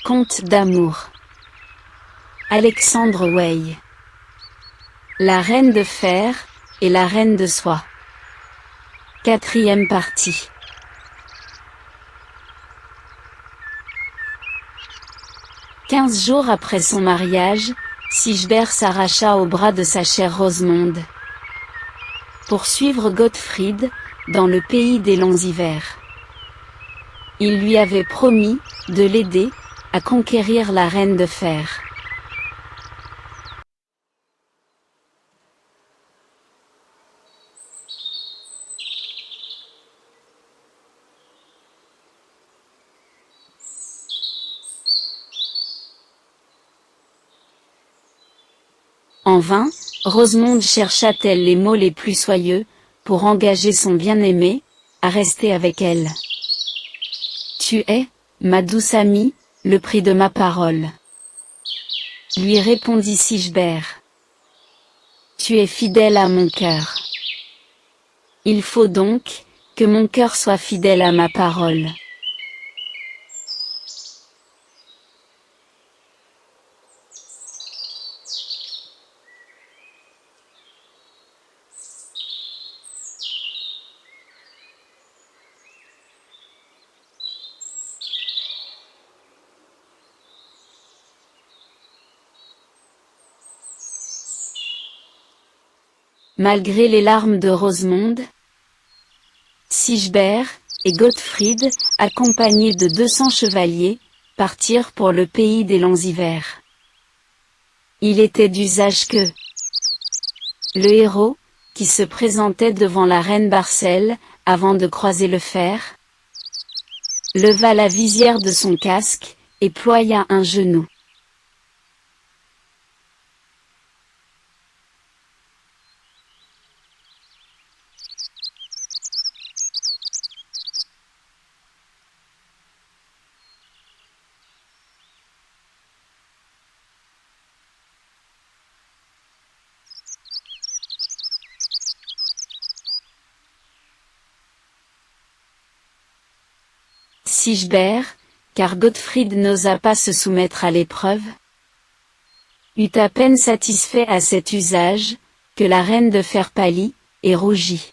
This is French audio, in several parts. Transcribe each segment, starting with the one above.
Conte d'amour. Alexandre Weil. La reine de fer et la reine de soie. 4e partie. Quinze jours après son mariage, Sigebert s'arracha aux bras de sa chère Rosemonde pour suivre Gottfried dans le pays des longs hivers. Il lui avait promis de l'aider à conquérir la reine de fer. En vain, Rosemonde chercha-t-elle les mots les plus soyeux, pour engager son bien-aimé, à rester avec elle. Tu es, ma douce amie, le prix de ma parole. Lui répondit Sigebert. Tu es fidèle à mon cœur. Il faut donc, que mon cœur soit fidèle à ma parole. Malgré les larmes de Rosemonde, Sigebert et Gottfried, accompagnés de 200 chevaliers, partirent pour le pays des longs hivers. Il était d'usage que le héros, qui se présentait devant la reine Barcelle, avant de croiser le fer, leva la visière de son casque, et ploya un genou. Sigebert, car Gottfried n'osa pas se soumettre à l'épreuve, eut à peine satisfait à cet usage, que la reine de fer pâlit, et rougit.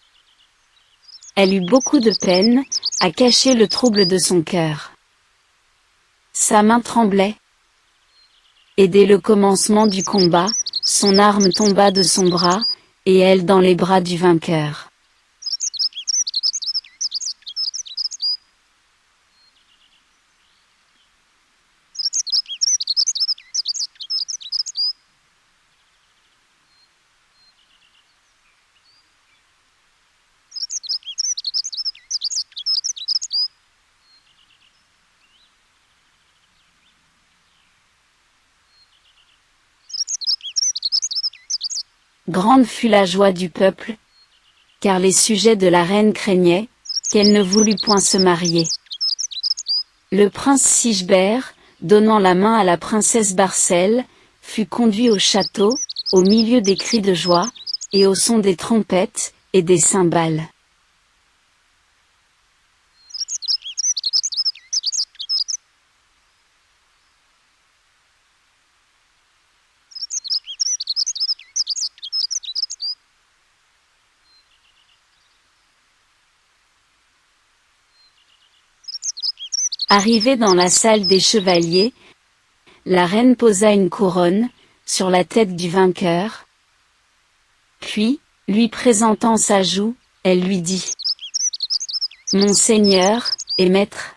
Elle eut beaucoup de peine, à cacher le trouble de son cœur. Sa main tremblait. Et dès le commencement du combat, son arme tomba de son bras, et elle dans les bras du vainqueur. Grande fut la joie du peuple, car les sujets de la reine craignaient qu'elle ne voulût point se marier. Le prince Sigebert, donnant la main à la princesse Barcelle, fut conduit au château, au milieu des cris de joie, et au son des trompettes et des cymbales. Arrivée dans la salle des chevaliers, la reine posa une couronne sur la tête du vainqueur. Puis, lui présentant sa joue, elle lui dit : Mon seigneur et maître,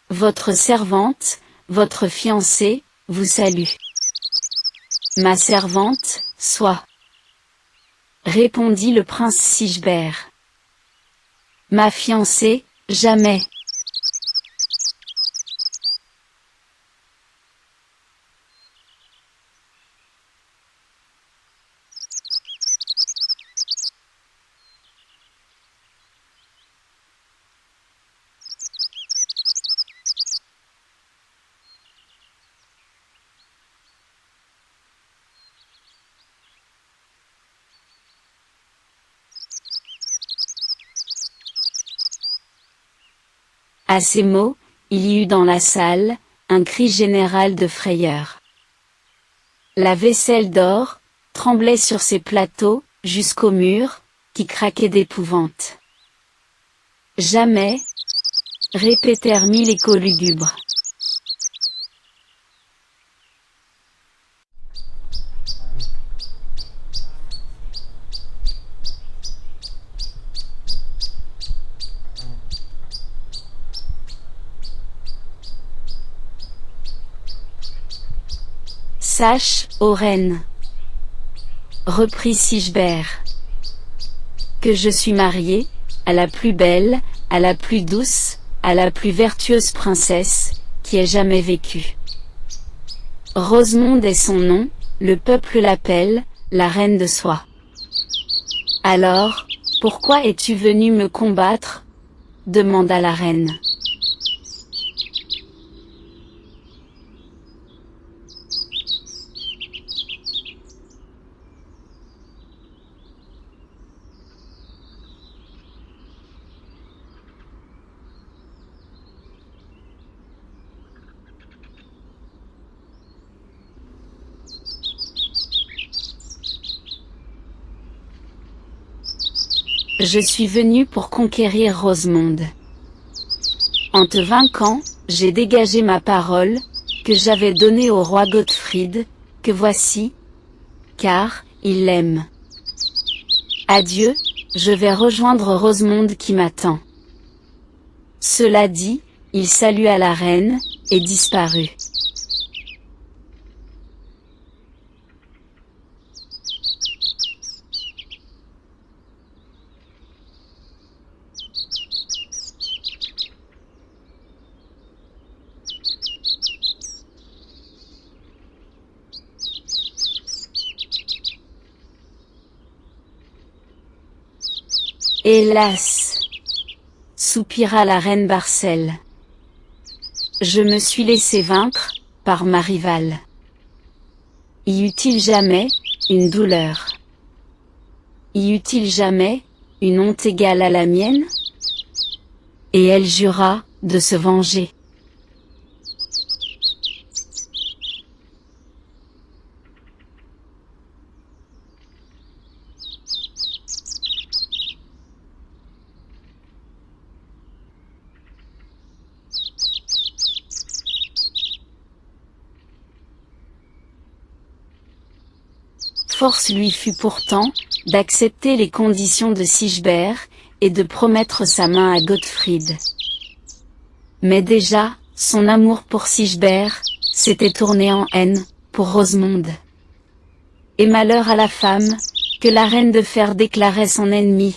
votre servante, votre fiancée, vous salue. Ma servante, sois, répondit le prince Sigebert. Ma fiancée, jamais. À ces mots, il y eut dans la salle un cri général de frayeur. La vaisselle d'or tremblait sur ses plateaux, jusqu'au mur, qui craquait d'épouvante. Jamais, répétèrent mille échos lugubres. Sache, ô reine, reprit Sigebert, que je suis marié, à la plus belle, à la plus douce, à la plus vertueuse princesse, qui ait jamais vécu. Rosemonde est son nom, le peuple l'appelle, la reine de Soie. Alors, pourquoi es-tu venue me combattre? Demanda la reine. Je suis venue pour conquérir Rosemonde. En te vainquant, j'ai dégagé ma parole, que j'avais donnée au roi Godfrid, que voici, car, il l'aime. Adieu, je vais rejoindre Rosemonde qui m'attend. Cela dit, il salua la reine, et disparut. Hélas! Soupira la reine Barcelle. Je me suis laissé vaincre, par ma rivale. Y eut-il jamais, une douleur? Y eut-il jamais, une honte égale à la mienne? Et elle jura, de se venger. Force lui fut pourtant, d'accepter les conditions de Sigebert, et de promettre sa main à Godfrid. Mais déjà, son amour pour Sigebert, s'était tourné en haine, pour Rosemonde. Et malheur à la femme, que la reine de fer déclarait son ennemie,